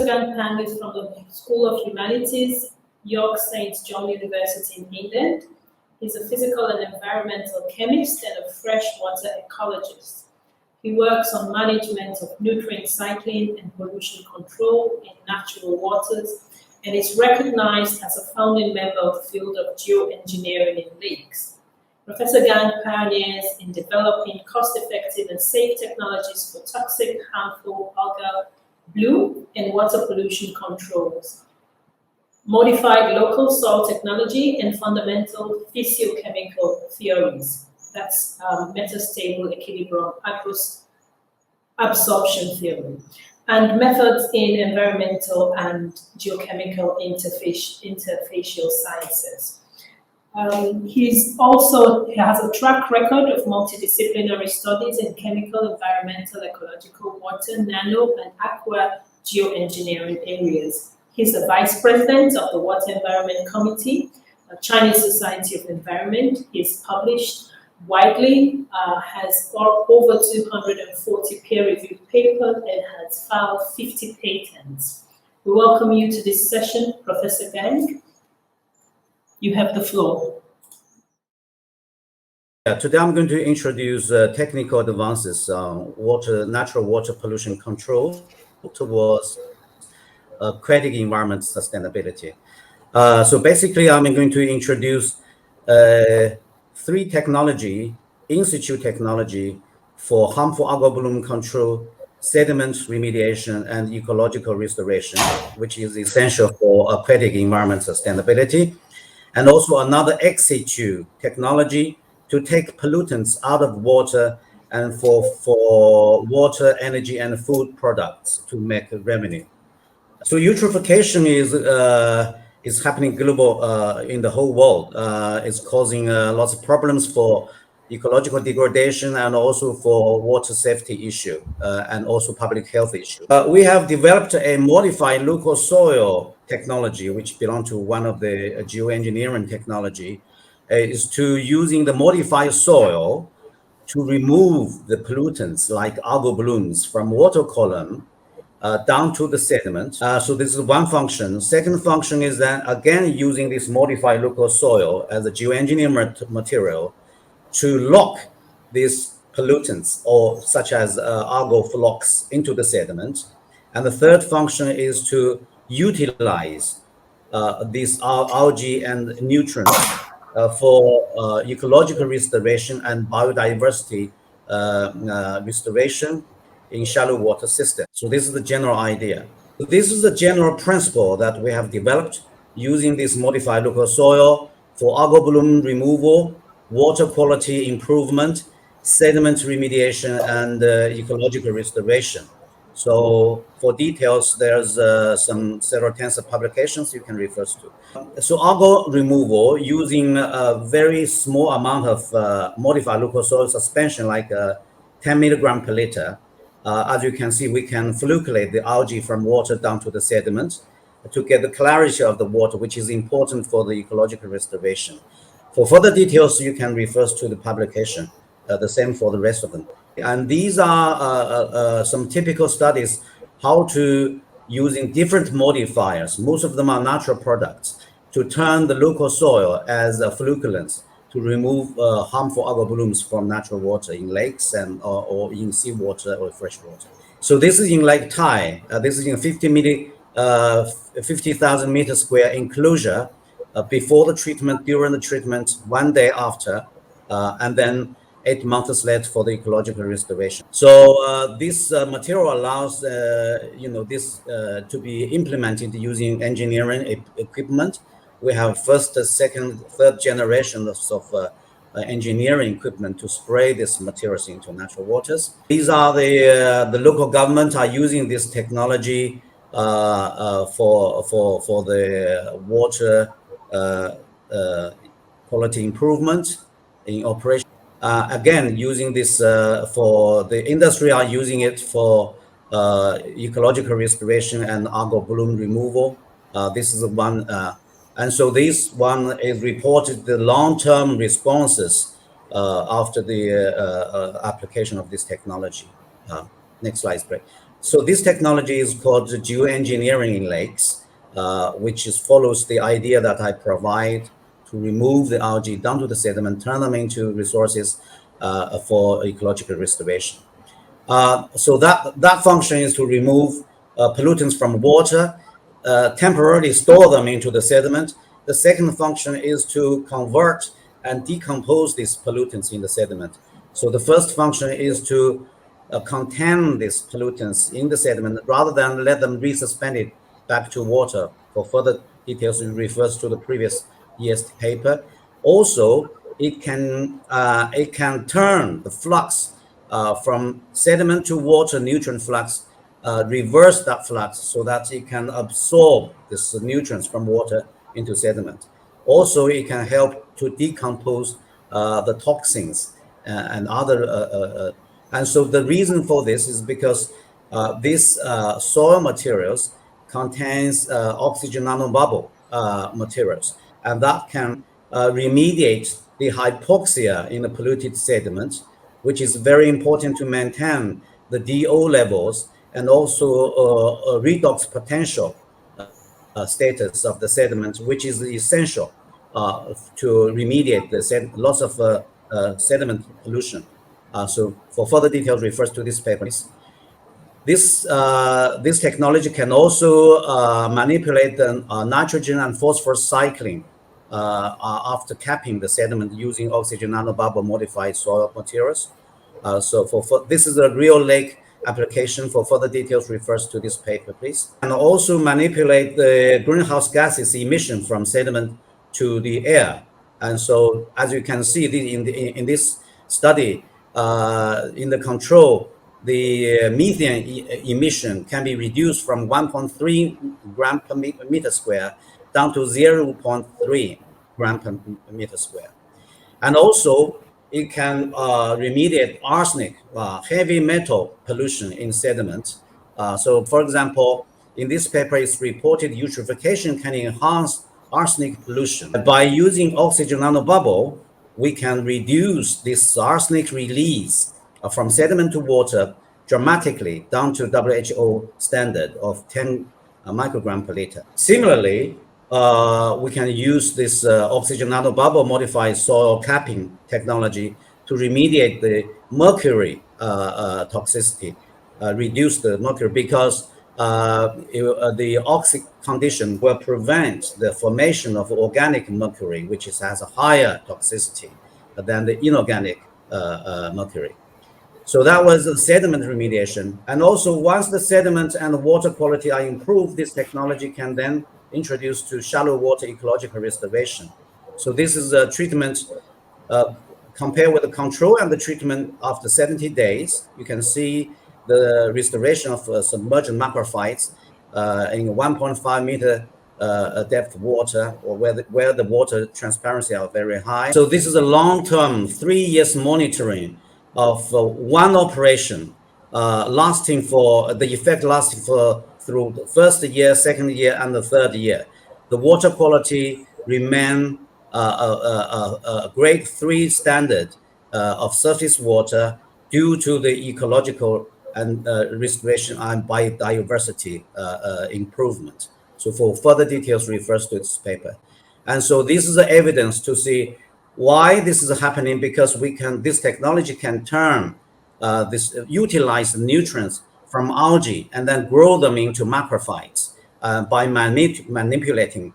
Professor Gang Pang is from the School of Humanities, York St. John University in England. He's a physical and environmental chemist and a freshwater ecologist. He works on management of nutrient cycling and pollution control in natural waters, and is recognized as a founding member of the field of geoengineering in lakes. Professor Gang pioneers in developing cost-effective and safe technologies for toxic, harmful algal bloom and water pollution controls, modified local soil technology, and fundamental physiochemical theories. That's metastable equilibrium absorption theory, and methods in environmental and geochemical interfacial sciences. He has a track record of multidisciplinary studies in chemical, environmental, ecological, water, nano, and aqua geoengineering areas. He's the vice president of the Water Environment Committee, a Chinese Society of Environment. He's published widely, has over 240 peer-reviewed papers, and has filed 50 patents. We welcome you to this session, Professor Gang. You have the floor. Today I'm going to introduce technical advances on natural water pollution control towards aquatic environment sustainability. So basically, I'm going to introduce three technology, in-situ technology for harmful algal bloom control, sediment remediation, and ecological restoration, which is essential for aquatic environment sustainability. And also another ex-situ technology to take pollutants out of water and for water, energy, and food products to make revenue. So eutrophication is happening global in the whole world. It's causing lots of problems for ecological degradation and also for water safety issue and also public health issue. We have developed a modified local soil technology, which belongs to one of the geoengineering technology, is to using the modified soil to remove the pollutants like algal blooms from water column down to the sediment. So this is one function. Second function is that, again, using this modified local soil as a geoengineering material to lock these pollutants, or such as algal flocks, into the sediment. And the third function is to utilize these algae and nutrients for ecological restoration and biodiversity restoration in shallow water system. So this is the general idea. This is the general principle that we have developed using this modified local soil for algal bloom removal, water quality improvement, sediment remediation, and ecological restoration. So for details, there's several tens of publications you can refer to. So algal removal using a very small amount of modified local soil suspension, like 10 milligram per liter. As you can see, we can flocculate the algae from water down to the sediment to get the clarity of the water, which is important for the ecological restoration. For further details, you can refer to the publication, the same for the rest of them. And these are some typical studies how to using different modifiers. Most of them are natural products to turn the local soil as a flocculant to remove harmful algal blooms from natural water in lakes and or in seawater or freshwater. So this is in Lake Tai. This is in 50,000 meter square enclosure before the treatment, during the treatment, 1 day after, and then 8 months later for the ecological restoration. So this material allows this to be implemented using engineering equipment. We have first, second, third generations of engineering equipment to spray these materials into natural waters. These are the local government are using this technology for the water quality improvement in operation. Again, using this for the industry are using it for ecological restoration and algal bloom removal. This is one, and so this one is reported the long-term responses after the application of this technology. Next slide, please. So this technology is called geoengineering in lakes, which follows the idea that I provide to remove the algae down to the sediment, turn them into resources for ecological restoration. So that function is to remove pollutants from water, temporarily store them into the sediment. The second function is to convert and decompose these pollutants in the sediment. So the first function is to contain these pollutants in the sediment rather than let them resuspended back to water. For further details, it refers to the previous year's paper. Also, it can turn the flux from sediment to water nutrient flux, reverse that flux so that it can absorb these nutrients from water into sediment. Also, it can help to decompose the toxins and other. And so the reason for this is because these soil materials contains oxygen nanobubble materials, and that can remediate the hypoxia in the polluted sediment, which is very important to maintain the DO levels and also redox potential status of the sediment, which is essential to remediate the loss of sediment pollution. So for further details, refers to this paper. This technology can also manipulate the nitrogen and phosphorus cycling after capping the sediment using oxygen nanobubble modified soil materials. So this is a real lake application. For further details, refers to this paper, please. And also manipulate the greenhouse gases emission from sediment to the air. And so, as you can see in this study, in the control, the methane emission can be reduced from 1.3 gram per meter square down to 0.3 gram per meter square. And also, it can remediate arsenic, heavy metal pollution in sediment. So, for example, in this paper, it's reported eutrophication can enhance arsenic pollution. By using oxygen nanobubble, we can reduce this arsenic release from sediment to water dramatically down to WHO standard of 10 microgram per liter. Similarly, we can use this oxygen nanobubble modified soil capping technology to remediate the mercury toxicity, reduce the mercury, because the oxic condition will prevent the formation of organic mercury, which has a higher toxicity than the inorganic mercury. So that was the sediment remediation. And also, once the sediment and the water quality are improved, this technology can then introduce to shallow water ecological restoration. So this is a treatment compared with the control and the treatment after 70 days. You can see the restoration of submerged macrophytes in 1.5 meter depth water, or where the water transparency are very high. So this is a long-term 3 years monitoring of one operation, lasting for the effect lasting for through the first year, second year, and the third year. The water quality remain a grade 3 standard of surface water due to the ecological and restoration and biodiversity improvement. So for further details, refers to this paper. And so this is the evidence to see why this is happening, because this technology can turn utilize nutrients from algae and then grow them into macrophytes by manipulating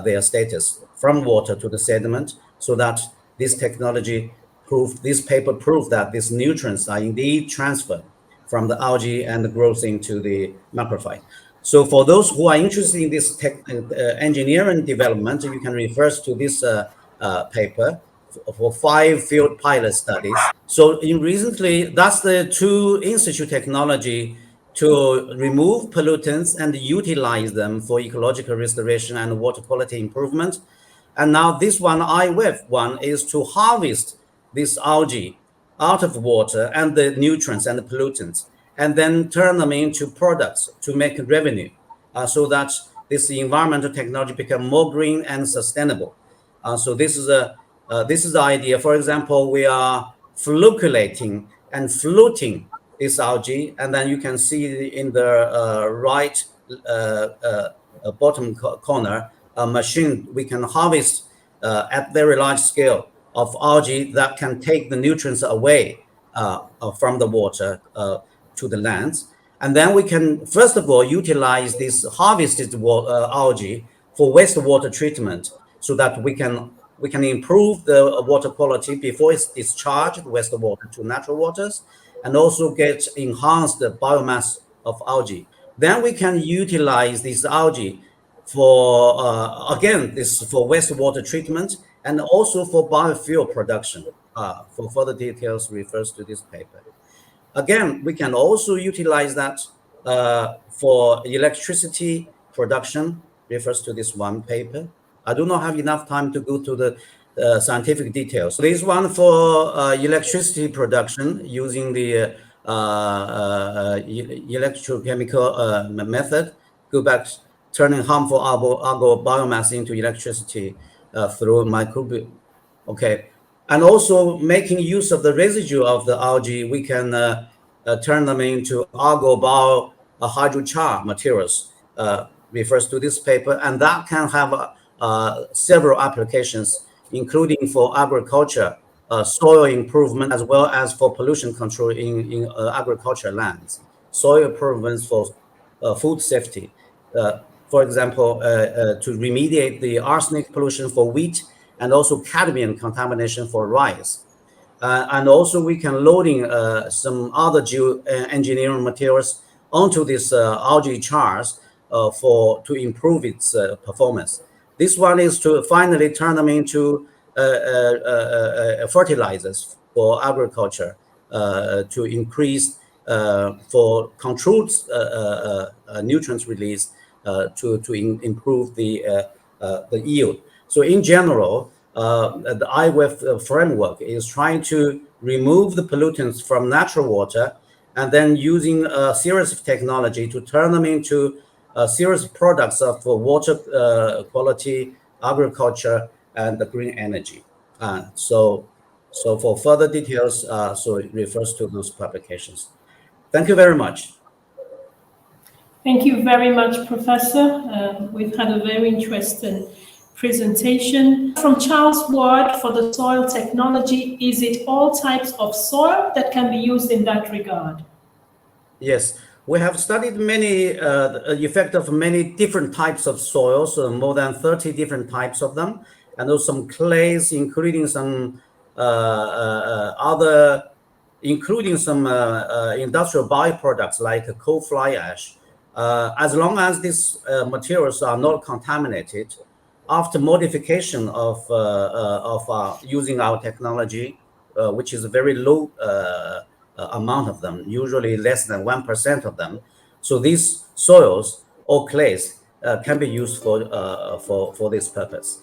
their status from water to the sediment, so that this paper proved that these nutrients are indeed transferred from the algae and the growth into the macrophyte. So for those who are interested in this engineering development, you can refer to this paper for 5 field pilot studies. So recently, that's the 2 institute technology to remove pollutants and utilize them for ecological restoration and water quality improvement. And now this one, iWEF one, is to harvest this algae out of water and the nutrients and the pollutants, and then turn them into products to make revenue, so that this environmental technology become more green and sustainable. So this is the idea. For example, we are flocculating and floating this algae, and then you can see in the right bottom corner a machine we can harvest at very large scale of algae that can take the nutrients away from the water to the lands. And then we can, first of all, utilize this harvested algae for wastewater treatment so that we can improve the water quality before it's discharged wastewater to natural waters, and also get enhanced the biomass of algae. Then we can utilize this algae for again, this for wastewater treatment and also for biofuel production. For further details, refers to this paper. Again, we can also utilize that for electricity production, refers to this one paper. I do not have enough time to go to the scientific details. This one for electricity production using the electrochemical method, go back, turning harmful algal biomass into electricity through microbial. Okay. And also making use of the residue of the algae, we can turn them into algal bio hydrochar materials, refers to this paper. And that can have several applications, including for agriculture, soil improvement, as well as for pollution control in agriculture lands, soil improvements for food safety. For example, to remediate the arsenic pollution for wheat, and also cadmium contamination for rice. And also we can loading some other geoengineering materials onto this algae chars to improve its performance. This one is to finally turn them into fertilizers for agriculture to increase for controlled nutrients release to improve the yield. So in general, the iWEF framework is trying to remove the pollutants from natural water, and then using a series of technology to turn them into a series of products of water quality, agriculture, and the green energy. So for further details, so it refers to those publications. Thank you very much. Thank you very much, Professor. We've had a very interesting presentation. From Charles Ward for the soil technology, is it all types of soil that can be used in that regard? Yes, we have studied many effect of many different types of soils, more than 30 different types of them, and also some clays, including some industrial byproducts like coal fly ash. As long as these materials are not contaminated, after modification of using our technology, which is a very low amount of them, usually less than 1% of them, so these soils or clays can be used for this purpose.